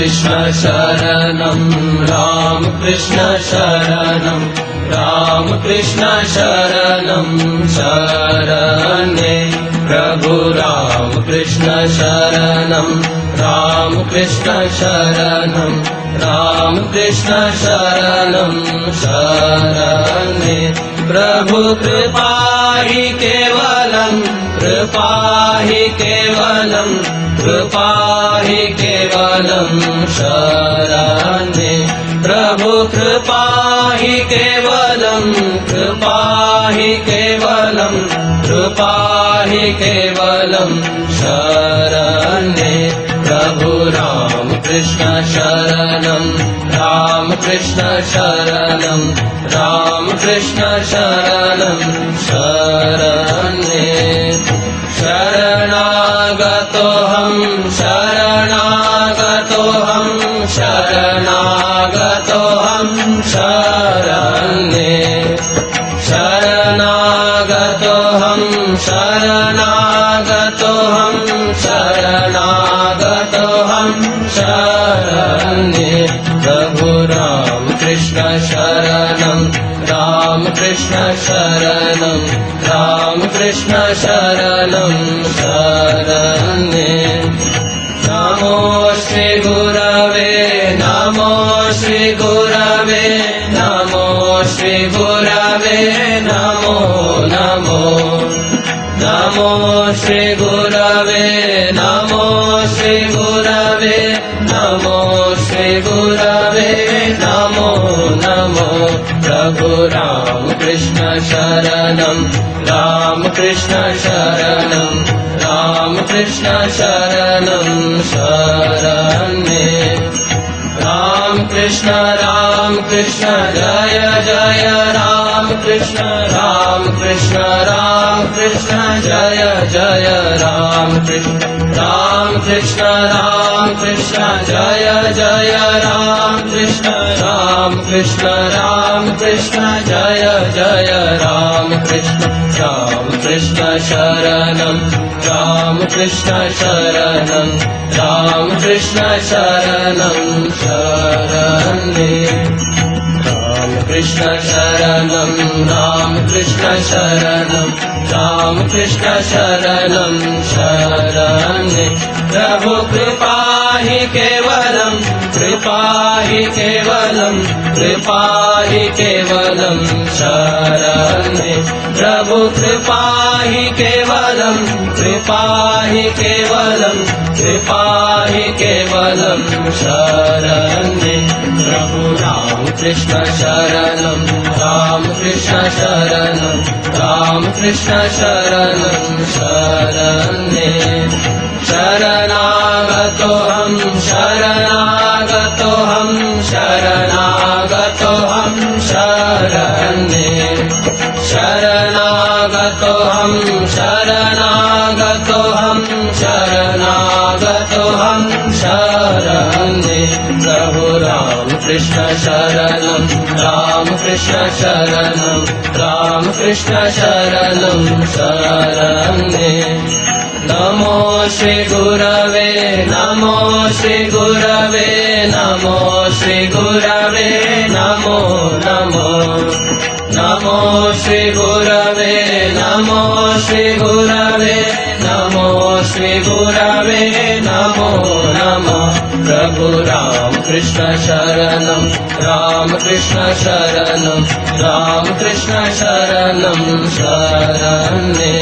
कृष्ण शरणं राम कृष्ण शरणं राम कृष्ण शरणं शरणे प्रभु राम कृष्ण शरणं राम कृष्ण शरणं राम कृष्ण शरणं शरणे प्रभु कृपा हि केवलं कृपा हि केवलं कृपा हि केवलं शरणे प्रभु कृपा हि केवलं कृपा हि केवलं कृपा हि केवलं शरणे प्रभु राम कृष्ण शरणं राम कृष्ण शरणं राम कृष्ण शरणं शरणे शरणागतोऽहं शरणागतोऽहं शरणागतोऽहं शरणे शरणागतोऽहं शरणागतोऽहं शरणागतोऽहं शरणे प्रभु राम कृष्ण शरणं राम कृष्ण शरणं राम कृष्ण शरणं शरणे नमो श्री गुरवे नमो श्री गुरवे नमो श्री गुरवे नमो नमो नमो श्री गुरवे नमो श्री गुरवे नमो श्री गुरवे नमो नमो प्रभु राम कृष्ण शरणं राम कृष्ण शरणं राम कृष्ण शरणं शरणे राम कृष्ण जय जय राम कृष्ण जय जय राम कृष्ण जय जय राम कृष्ण जय जय राम कृष्ण शरणं राम कृष्ण शरणं राम कृष्ण शरणं शरणे राम कृष्ण शरणं राम कृष्ण शरणं राम कृष्ण शरणं शरणे प्रभु कृपा हि केवलं कृपा हि केवलं कृपा हि केवलं शरणे प्रभु कृपा हि केवलं कृपा हि केवलं कृपा हि केवलं शरणे प्रभु राम कृष्ण शरणं राम कृष्ण शरणं राम कृष्ण शरणं शरणे शरणागतोऽहं शरणागतोऽहं शरणागतोऽहं शरणे शरणागतोऽहं शरणागतोऽहं शरणागतोऽहं शरणे प्रभु राम कृष्ण शरणं राम कृष्ण शरणं राम कृष्ण शरणं शरणे नमो श्री गुरवे नमो श्री गुरवे नमो श्री गुरवे नमो नमो नमो श्री गुरवे नमो श्री गुरवे नमो श्री गुरवे नमो नमो प्रभु राम कृष्ण शरणं राम कृष्ण शरणं राम कृष्ण शरणं शरणे।